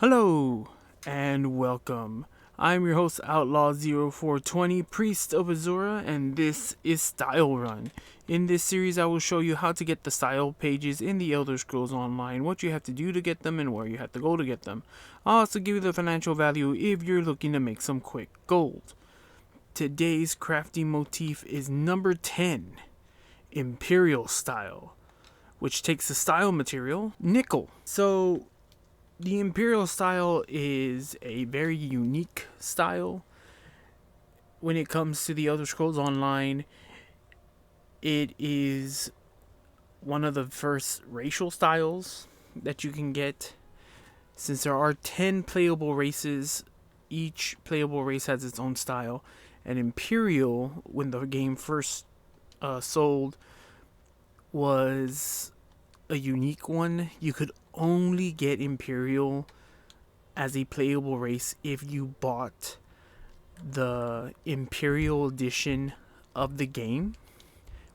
Hello and welcome. I'm your host Outlaw0420, Priest of Azura, and this is Style Run. In this series, I will show you how to get the style pages in the Elder Scrolls Online, what you have to do to get them, and where you have to go to get them. I'll also give you the financial value if you're looking to make some quick gold. Today's crafting motif is number 10, Imperial Style, which takes the style material, nickel. So the Imperial style is a very unique style. When it comes to the Elder Scrolls Online, it is one of the first racial styles that you can get. Since there are 10 playable races, each playable race has its own style. And Imperial, when the game first sold, was a unique one. You could only get Imperial as a playable race if you bought the Imperial edition of the game,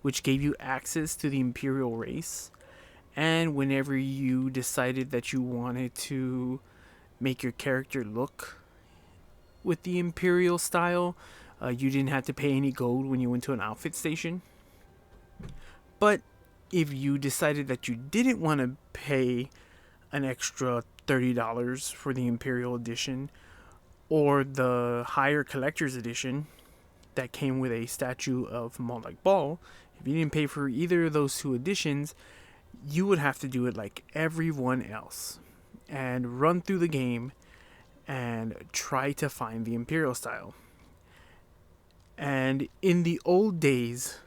which gave you access to the Imperial race. And whenever you decided that you wanted to make your character look with the Imperial style, you didn't have to pay any gold when you went to an outfit station. But if you decided that you didn't want to pay an extra $30 for the Imperial edition or the higher collector's edition that came with a statue of Moloch Ball, if you didn't pay for either of those two editions, you would have to do it like everyone else and run through the game and try to find the Imperial style. And in the old days,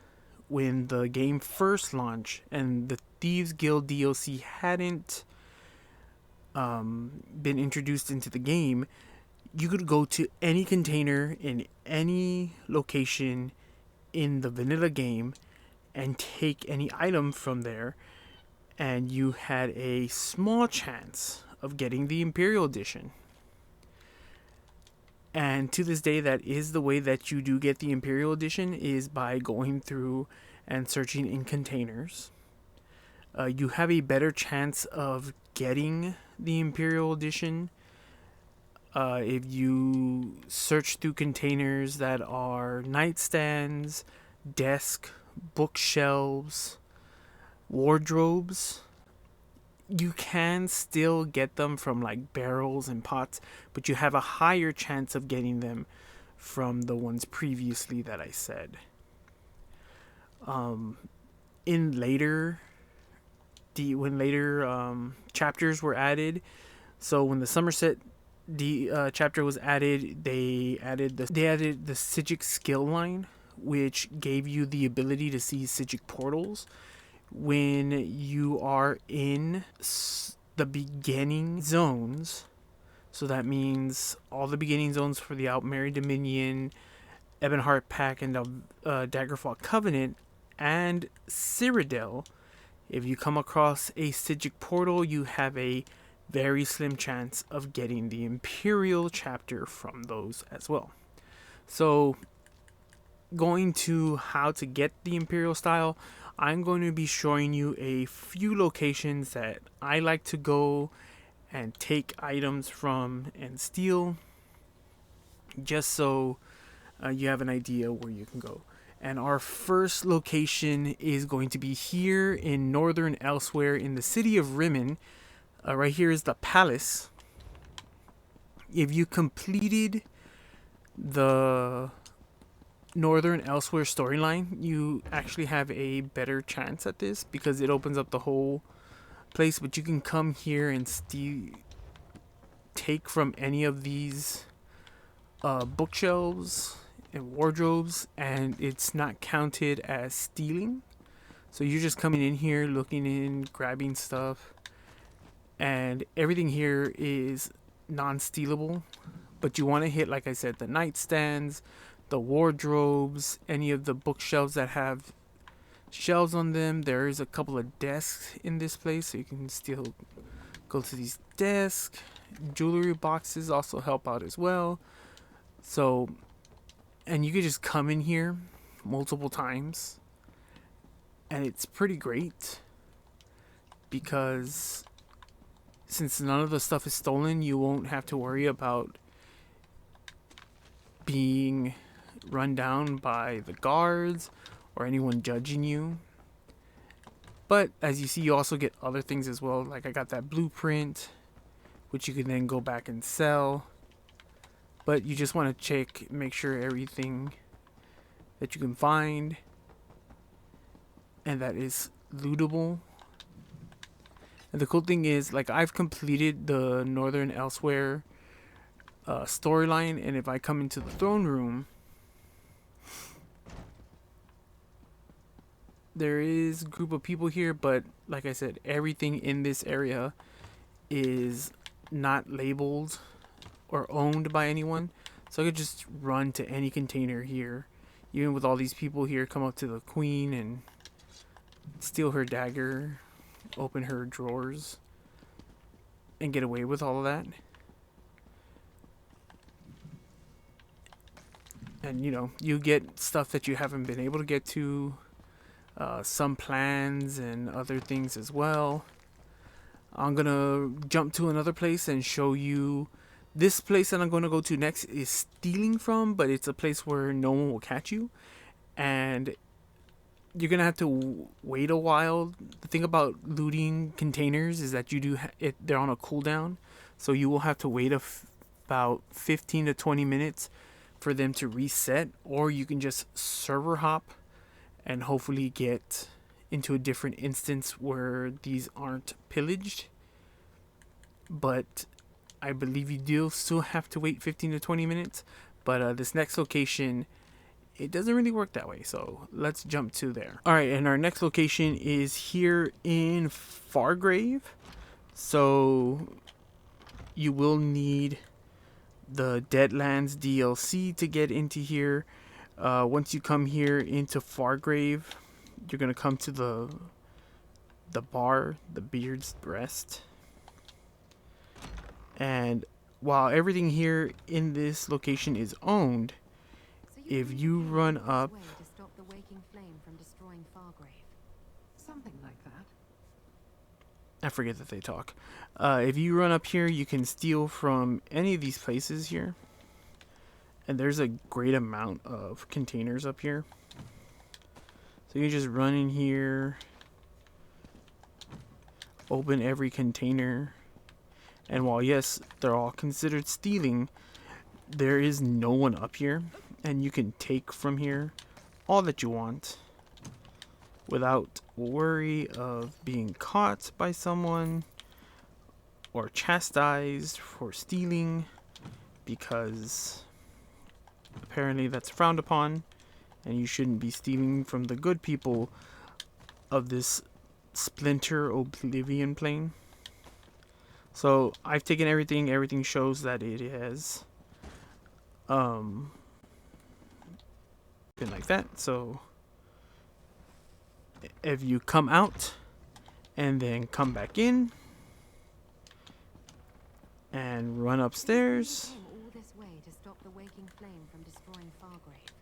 when the game first launched and the Thieves Guild DLC hadn't been introduced into the game, you could go to any container in any location in the vanilla game and take any item from there, and you had a small chance of getting the Imperial edition. And to this day, that is the way that you do get the Imperial edition, is by going through and searching in containers. You have a better chance of getting the Imperial edition if you search through containers that are nightstands, desk, bookshelves, wardrobes. You can still get them from like barrels and pots, but you have a higher chance of getting them from the ones previously that I said. In later when later chapters were added, so when the Somerset chapter was added, they added the Psijic skill line, which gave you the ability to see Psijic portals when you are in the beginning zones. So that means all the beginning zones for the Outmarried Dominion, Ebonheart Pact, and Daggerfall Covenant, and Cyrodiil. If you come across a Psijic portal, you have a very slim chance of getting the Imperial chapter from those as well. So, going to how to get the Imperial style, I'm going to be showing you a few locations that I like to go and take items from and steal, just so you have an idea where you can go. And our first location is going to be here in northern Elsewhere in the city of Rimmon. Right here is the palace. If you completed the northern Elsewhere storyline, you actually have a better chance at this because it opens up the whole place. But you can come here and take from any of these bookshelves and wardrobes, and it's not counted as stealing. So you're just coming in here, looking in, grabbing stuff, and everything here is non-stealable. But you want to hit, like I said, the nightstands, the wardrobes, any of the bookshelves that have shelves on them. There is a couple of desks in this place, so you can still go to these desks. Jewelry boxes also help out as well. So, and you could just come in here multiple times, and it's pretty great because since none of the stuff is stolen, you won't have to worry about being run down by the guards or anyone judging you. But as you see, you also get other things as well. Like I got that blueprint, which you can then go back and sell. But you just want to check, make sure everything that you can find and that is lootable. And the cool thing is, like, I've completed the Northern Elsewhere storyline, and if I come into the throne room, there is a group of people here, but like I said, everything in this area is not labeled or owned by anyone. So I could just run to any container here, even with all these people here, come up to the queen and steal her dagger, open her drawers, and get away with all of that. And you know, you get stuff that you haven't been able to get to, some plans and other things as well. I'm gonna jump to another place and show you. This place that I'm going to go to next is stealing from, but it's a place where no one will catch you, and you're gonna have to wait a while. The thing about looting containers is that you do they're on a cooldown, so you will have to wait about 15 to 20 minutes for them to reset, or you can just server hop and hopefully get into a different instance where these aren't pillaged. But I believe you do still have to wait 15 to 20 minutes. But this next location, it doesn't really work that way. So let's jump to there. Alright, and our next location is here in Fargrave. So you will need the Deadlands DLC to get into here. Once you come here into Fargrave, you're going to come to the bar, the Beard's Breast. And while everything here in this location is owned, So if you run up, to stop the waking flame from destroying Fargrave. Something like that. I forget that they talk. If you run up here, you can steal from any of these places here. And there's a great amount of containers up here. So you just run in here, open every container. And while, yes, they're all considered stealing, there is no one up here. And you can take from here all that you want without worry of being caught by someone or chastised for stealing, because apparently that's frowned upon and you shouldn't be stealing from the good people of this Splinter Oblivion plane. So I've taken everything. Everything shows that it has been like that. So if you come out and then come back in and run upstairs, All this way to stop the waking flame from destroying Fargrave.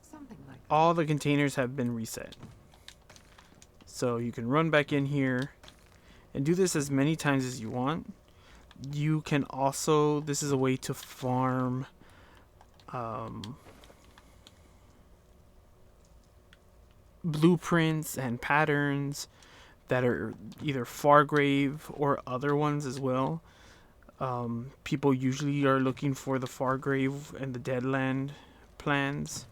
Something like that. all the containers have been reset. So you can run back in here and do this as many times as you want. You can also, this is a way to farm blueprints and patterns that are either Fargrave or other ones as well. People usually are looking for the Fargrave and the Deadland plans.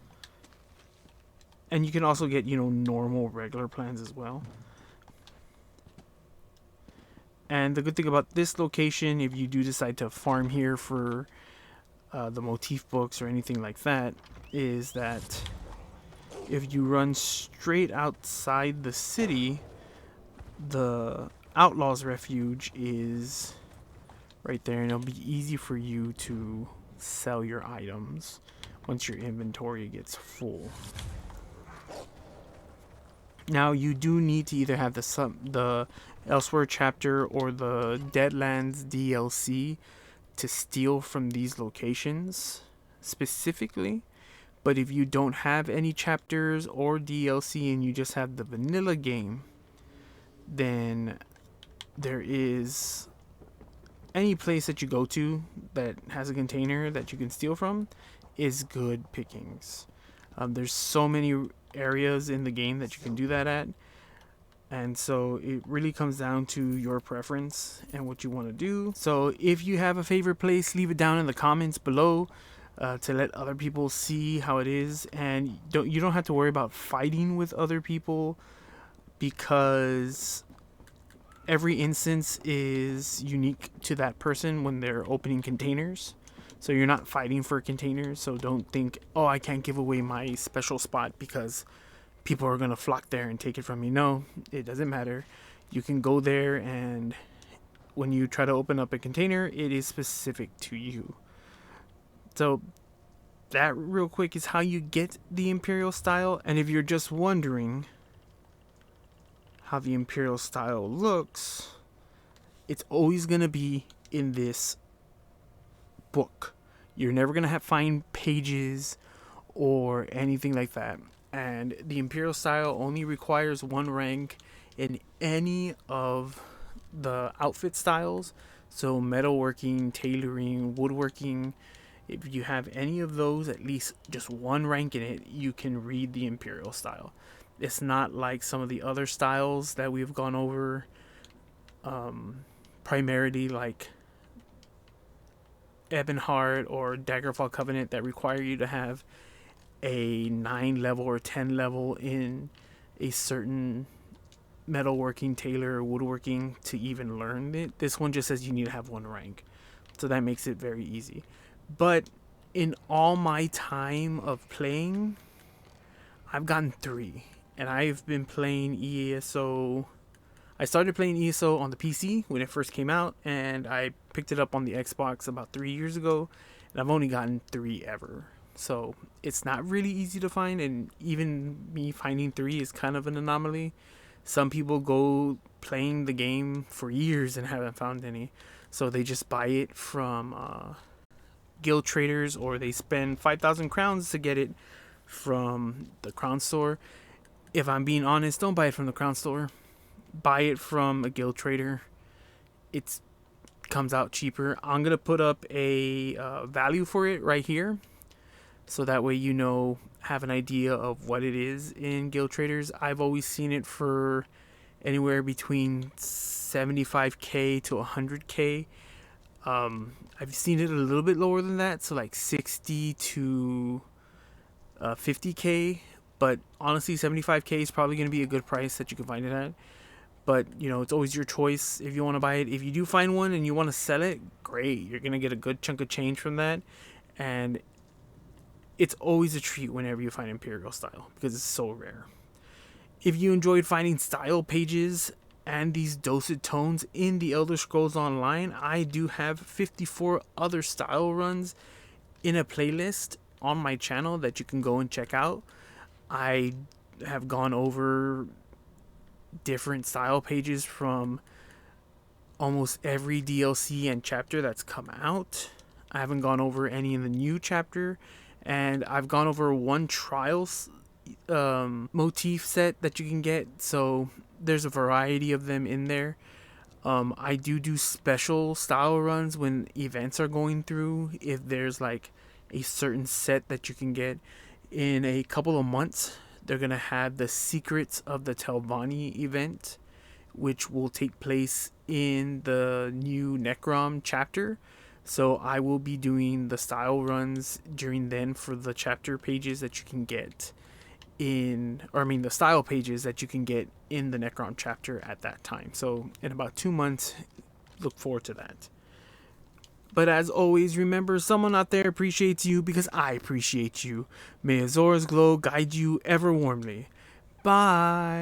And you can also get, you know, normal, regular plans as well. And the good thing about this location, if you do decide to farm here for the Motif books or anything like that, is that if you run straight outside the city, the Outlaws Refuge is right there, and it'll be easy for you to sell your items once your inventory gets full. Now you do need to either have the Elsewhere chapter or the Deadlands DLC to steal from these locations specifically. But if you don't have any chapters or DLC and you just have the vanilla game, then there is any place that you go to that has a container that you can steal from is good pickings. There's so many areas in the game that you can do that at, and so it really comes down to your preference and what you want to do. So if you have a favorite place, leave it down in the comments below to let other people see how it is. And you don't have to worry about fighting with other people, because every instance is unique to that person when they're opening containers. So you're not fighting for containers. So don't think, oh, I can't give away my special spot because people are going to flock there and take it from me. No, it doesn't matter. You can go there, and when you try to open up a container, it is specific to you. So that real quick is how you get the Imperial style. And if you're just wondering how the Imperial style looks, it's always going to be in this book. You're never going to find pages or anything like that. And the Imperial style only requires 1 rank in any of the outfit styles. So metalworking, tailoring, woodworking, if you have any of those, at least just 1 rank in it, you can read the Imperial style. It's not like some of the other styles that we've gone over, primarily like Ebonheart or Daggerfall Covenant, that require you to have a 9 level or 10 level in a certain metalworking, tailor, or woodworking to even learn it. This one just says you need to have 1 rank, so that makes it very easy. But in all my time of playing, I've gotten 3, and I've been playing ESO. I started playing ESO on the PC when it first came out, and I picked it up on the Xbox about 3 years ago, and I've only gotten 3 ever. So it's not really easy to find, and even me finding 3 is kind of an anomaly. Some people go playing the game for years and haven't found any, so they just buy it from guild traders, or they spend 5,000 crowns to get it from the crown store. If I'm being honest, don't buy it from the crown store. Buy it from a guild trader. It comes out cheaper. I'm gonna put up a value for it right here, so that way you know, have an idea of what it is in guild traders. I've always seen it for anywhere between 75k to 100k. I've seen it a little bit lower than that, so like 60 to 50k. But honestly, 75k is probably going to be a good price that you can find it at. But you know, it's always your choice if you want to buy it. If you do find one and you want to sell it, great. You're going to get a good chunk of change from that. And it's always a treat whenever you find Imperial style, because it's so rare. If you enjoyed finding style pages and these dosed tones in the Elder Scrolls Online, I do have 54 other style runs in a playlist on my channel that you can go and check out. I have gone over different style pages from almost every DLC and chapter that's come out. I haven't gone over any in the new chapter, and I've gone over 1 trials motif set that you can get, so there's a variety of them in there. I do special style runs when events are going through. If there's like a certain set that you can get in a couple of months, they're gonna have the Secrets of the Telvanni event, which will take place in the new Necrom chapter. So I will be doing the style runs during then for the chapter pages that you can get the style pages that you can get in the Necrom chapter at that time. So in about 2 months, look forward to that. But as always, remember, someone out there appreciates you because I appreciate you. May Azora's glow guide you ever warmly. Bye.